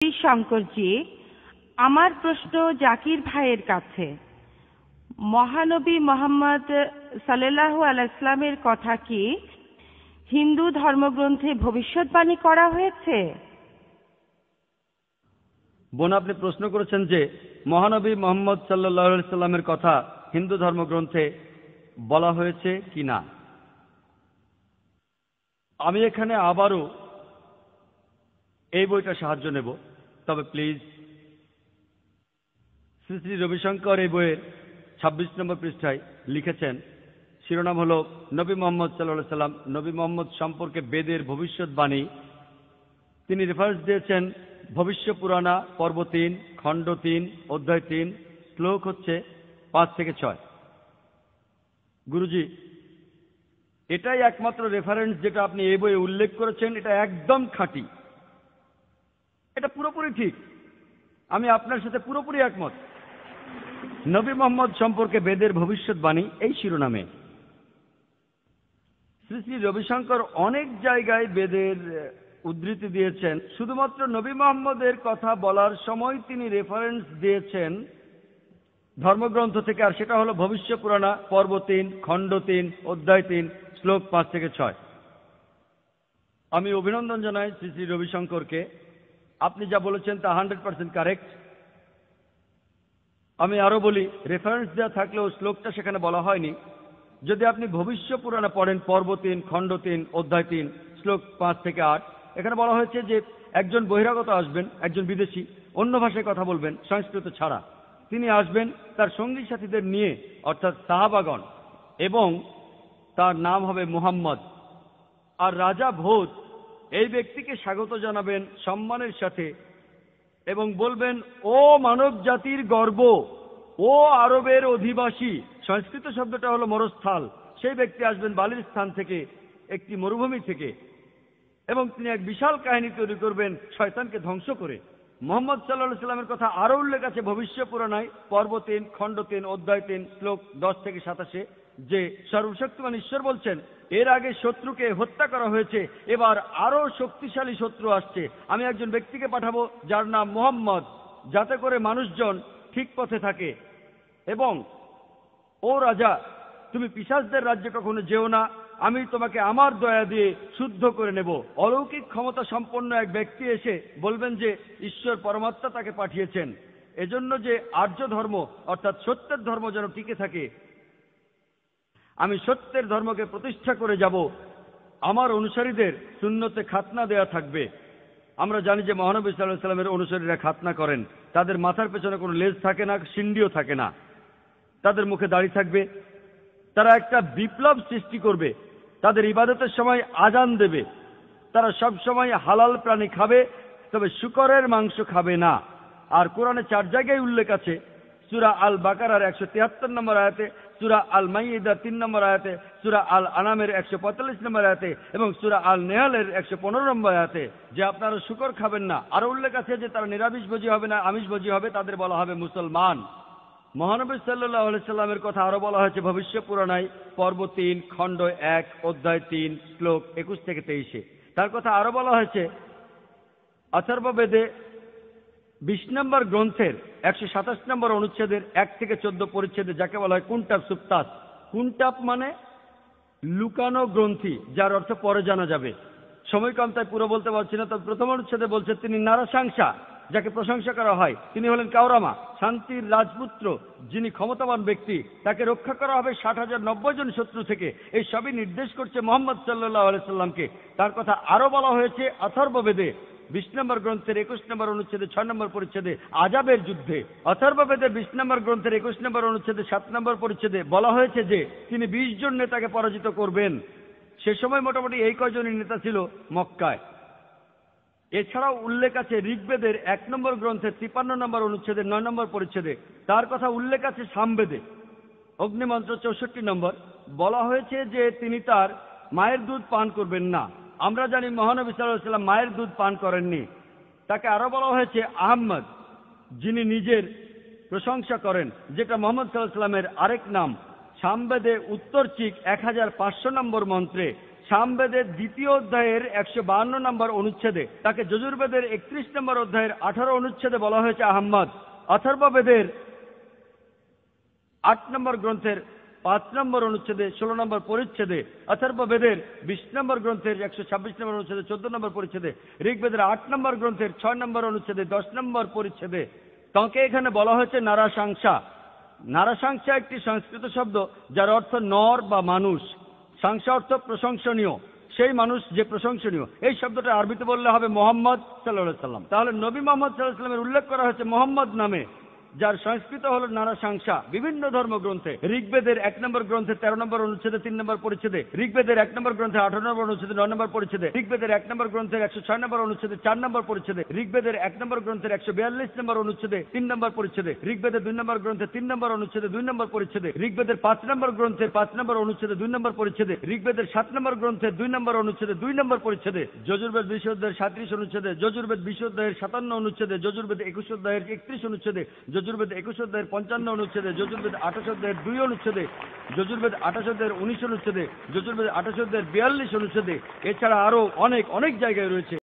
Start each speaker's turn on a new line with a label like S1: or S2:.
S1: শঙ্করজি, আমার প্রশ্ন জাকির ভাইয়ের কাছে। মহানবী মোহাম্মদ সাল্লাল্লাহু আলাইহি ওয়াসাল্লামের কথা কি হিন্দু ধর্মগ্রন্থে ভবিষ্যৎবাণী করা হয়েছে?
S2: বোন, আপনি প্রশ্ন করেছেন যে মহানবী মোহাম্মদ সাল্লাল্লাহু আলাইহি সাল্লামের কথা হিন্দু ধর্মগ্রন্থে বলা হয়েছে কি না। আমি এখানে আবারও এই বইটা সাহায্য নেব, তবে প্লিজ শ্রী শ্রী রবিশঙ্কর এই বইয়ের ২৬ নম্বর পৃষ্ঠায় লিখেছেন, শিরোনাম হল নবী মোহাম্মদ সাল্লাল্লাহু আলাইহি সাল্লাম, নবী মোহাম্মদ সম্পর্কে বেদের ভবিষ্যৎবাণী। তিনি রেফারেন্স দিয়েছেন ভবিষ্য পুরাণা পর্ব ৩, খণ্ড ৩, অধ্যায় ৩, শ্লোক হচ্ছে ৫ থেকে ৬। গুরুজি, এটাই একমাত্র রেফারেন্স যেটা আপনি এই বইয়ে উল্লেখ করেছেন, এটা একদম খাঁটি, এটা পুরোপুরি ঠিক। আমি আপনার সাথে পুরোপুরি একমত। নবী মোহাম্মদ সম্পর্কে বেদের ভবিষ্যৎবাণী এই শিরোনামে শ্রী শ্রী রবিশঙ্কর অনেক জায়গায় বেদের উদ্ধৃতি দিয়েছেন। শুধুমাত্র নবী মোহাম্মদের কথা বলার সময় তিনি রেফারেন্স দিয়েছেন ধর্মগ্রন্থ থেকে, আর সেটা হলো ভবিষ্য পুরাণা পর্ব ৩, খণ্ড ৩, অধ্যায় ৩, শ্লোক ৫ থেকে ৬। আমি অভিনন্দন জানাই শ্রী শ্রী রবিশঙ্করকে। আপনি যা বলেছেন তা 100% কারেক্ট। আমি আরো বলি, রেফারেন্স দেওয়া থাকলেও শ্লোকটা সেখানে বলা হয়নি। যদি আপনি ভবিষ্য পুরাণে পড়েন পর্ব ৩, খণ্ড ৩, অধ্যায় ৩, শ্লোক ৫ থেকে ৮, এখানে বলা হয়েছে যে একজন বহিরাগত আসবেন, একজন বিদেশি, অন্য ভাষায় কথা বলবেন সংস্কৃত ছাড়া। তিনি আসবেন তার সঙ্গী সাথীদের নিয়ে, অর্থাৎ সাহাবাগণ, এবং তার নাম হবে মুহাম্মদ। আর রাজা ভোজ এই ব্যক্তিকে স্বাগত জানাবেন সম্মানের সাথে এবং বলবেন, ও মানব জাতির গর্ব, ও আরবের অধিবাসী। সংস্কৃত শব্দটা হলো মরুস্থল। সেই ব্যক্তি আসবেন বালির স্থান থেকে, একটি মরুভূমি থেকে, এবং তিনি এক বিশাল কাহিনী তৈরি করবেন শয়তানকে ধ্বংস করে। মোহাম্মদ সাল্লাল্লাহু আলাইহি সাল্লামের কথা আরো উল্লেখ আছে ভবিষ্য পুরাণায় পর্ব ৩, খণ্ড ৩, অধ্যায় ৩, শ্লোক ১০ থেকে ২৭, যে সর্বশক্তিমান ঈশ্বর বলছেন, এর আগে শত্রুকে হত্যা করা হয়েছে, এবার আরো শক্তিশালী শত্রু আসছে। আমি একজন ব্যক্তিকে পাঠাবো যার নাম মুহাম্মদ, যাতে করে মানুষজন ঠিক পথে থাকে। এবং ও রাজা, তুমি পিশাচদের রাজ্যে কখনো যেও না, আমি তোমাকে আমার দয়া দিয়ে শুদ্ধ করে নেব। অলৌকিক ক্ষমতা সম্পন্ন এক ব্যক্তি এসে বলবেন যে ঈশ্বর পরমাত্মা তাকে পাঠিয়েছেন, এজন্য যে আর্য ধর্ম অর্থাৎ সত্যের ধর্ম যেন টিকে থাকে। আমি সত্যের ধর্মকে প্রতিষ্ঠা করে যাব। আমার অনুসারীদের সুন্নতে খাতনা দেয়া থাকবে। আমরা জানি যে মহানবী সাল্লাল্লাহু আলাইহি সাল্লামের অনুসারীরা খাতনা করেন। তাদের মাথার পেছনে কোনো লেজ থাকে না, সিন্ডিও থাকে না, তাদের মুখে দাড়ি থাকবে। তারা একটা বিপ্লব সৃষ্টি করবে। তাদের ইবাদতের সময় আজান দেবে। তারা সব সময় হালাল প্রাণী খাবে, তবে শূকরের মাংস খাবে না। আর কোরআনে ৪ জায়গায় উল্লেখ আছে, সূরা আল বাকারার ১৭৩ নম্বর আয়াতে, সূরা আল মাইদার ৩ নম্বর আয়াতে, সূরা আল আনামের ১৪৫ নম্বর আয়াতে এবং সূরা আল নেহালের ১১৫ নম্বর আয়াতে, যে আপনারা শূকর খাবেন না। আরো উল্লেখ আছে যে তারা নিরামিষভোজী হবে না, আমিষভোজী হবে, তাদের বলা হবে মুসলমান। মহানবী সাল্লাল্লাহু আলাইহি সাল্লামের কথা আরো বলা হয়েছে ভবিষ্য পুরাণায় পর্ব ৩, খণ্ড ১, অধ্যায় ৩, শ্লোক ২১ থেকে ২৩। তার কথা আরো বলা হয়েছে অথর্ববেদে ২০ নম্বর গ্রন্থের ১২৭ নম্বর অনুচ্ছেদের ১ থেকে ১৪ পরিচ্ছেদে, যাকে বলা হয় কুন্টাপ সুপ্তাস। কুন্টাপ মানে লুকানো গ্রন্থি, যার অর্থ পরে জানা যাবে। সময় কম তাই পুরো বলতে পারছি না, তবে প্রথম অনুচ্ছেদে বলছে তিনি নারাশংসা, যাকে প্রশংসা করা হয়, তিনি হলেন কাউরামা, শান্তির রাজপুত্র, যিনি ক্ষমতাবান ব্যক্তি। তাকে রক্ষা করা হবে ৬০,০৯০ জন শত্রু থেকে। এই সবই নির্দেশ করছে মোহাম্মদ সাল্লাল্লাহু আলাইহি সাল্লামকে। তার কথা আরো বলা হয়েছে অথর্ববেদে ২০ নম্বর গ্রন্থের ২১ নম্বর অনুচ্ছেদে ৬ নম্বর পরিচ্ছেদে আজাবের যুদ্ধে। অথর্ববেদে ২০ নম্বর গ্রন্থের ২১ নম্বর অনুচ্ছেদে ৭ নম্বর পরিচ্ছেদে বলা হয়েছে যে তিনি ২০ জন নেতাকে পরাজিত করবেন। সে সময় মোটামুটি এই কয়জনই নেতা ছিল মক্কায়। এছাড়াও উল্লেখ আছে ঋগ্বেদের ১ নম্বর গ্রন্থের ৫৩ নম্বর অনুচ্ছেদের ৯ নম্বর পরিচ্ছেদে। তার কথা উল্লেখ আছে সামবেদে অগ্নিমন্ত্র ৬৪ নম্বর। বলা হয়েছে যে তিনি তার মায়ের দুধ পান করবেন না। আমরা জানি মহানবী সাল্লাল্লাহু আলাইহি সাল্লাম মায়ের দুধ পান করেননি। তাকে আরো বলা হয়েছে আহমদ, যিনি নিজের প্রশংসা করেন, যেটা মোহাম্মদ সাল্লাল্লাহু আলাইহি সাল্লামের আরেক নাম। সামবেদে উত্তরচিক ১৫০০ নম্বর মন্ত্রে সামবেদের 2য় অধ্যায়ের 152 নম্বর অনুচ্ছেদে, তাকে যজুর্বেদের 31 নম্বর অধ্যায়ের 18 অনুচ্ছেদে বলা হয়েছে আহম্মদ। অথর্ববেদের 8 নম্বর গ্রন্থের 5 নম্বর অনুচ্ছেদে 16 নম্বর পরিচ্ছেদে, অথর্ববেদের 20 নম্বর গ্রন্থের 126 নম্বর অনুচ্ছেদে 14 নম্বর পরিচ্ছেদে, ঋগ্বেদের 8 নম্বর গ্রন্থের 6 নম্বর অনুচ্ছেদে 10 নম্বর পরিচ্ছেদে তাঁকে এখানে বলা হয়েছে নারাশংসা। নারাশংসা একটি সংস্কৃত শব্দ যার অর্থ নর বা মানুষ। সংসা অর্থ প্রশংসনীয়, সেই মানুষ যে প্রশংসনীয়। এই শব্দটা আরবিতে বললে হবে মোহাম্মদ সাল্লাল্লাহু আলাইহি সাল্লাম। তাহলে নবী মোহাম্মদ সাল্লাল্লাহু আলাইহি সাল্লামের উল্লেখ করা হয়েছে মোহাম্মদ নামে, যার সংস্কৃত হল নারাশংসা। বিভিন্ন ধর্মগ্রন্থে, ঋগ্বেদের 1 নম্বর গ্রন্থে 13 নম্বর অনুচ্ছেদে 3 নম্বর পরিচ্ছেদে, ঋগ্বেদের 1 নম্বর গ্রন্থে 18 নম্বর অনুচ্ছেদে 9 নম্বর পরিচ্ছেদে, ঋগ্বেদের 1 নম্বর গ্রন্থের 106 নম্বর অনুচ্ছেদে 4 নম্বর পরিচ্ছেদে, ঋগ্বেদের 1 নম্বর গ্রন্থের 142 নম্বর অনুচ্ছেদে 3 নম্বর পরিচ্ছেদে, ঋগ্বেদের 2 নম্বর গ্রন্থে 3 নম্বর অনুচ্ছেদে 2 নম্বর পরিচ্ছেদে, ঋগ্বেদের 5 নম্বর গ্রন্থের 5 নম্বর অনুচ্ছেদে 2 নম্বর পরিচ্ছেদে, ঋগ্বেদের 7 নম্বর গ্রন্থের 2 নম্বর অনুচ্ছেদে 2 নম্বর পরিচ্ছেদে, যজুর্বেদ 20 অধ্যায়ের 37 অনুচ্ছেদে, যজুর্বেদ 20 অধ্যায়ের 57 অনুচ্ছেদে, যজুর্বেদ 21 অধ্যায়ের 31 অনুচ্ছেদে, যজুর্বেদ 21 অধ্যায়ের 55 অনুচ্ছেদে, যজুর্বেদ 28 অধ্যায়ের 2 অনুচ্ছেদে, যজুর্বেদ 28 অধ্যায়ের 19 অনুচ্ছেদে, যজুর্বেদ 28 অধ্যায়ের 42 অনুচ্ছেদে। এছাড়া আরো অনেক জায়গায় রয়েছে।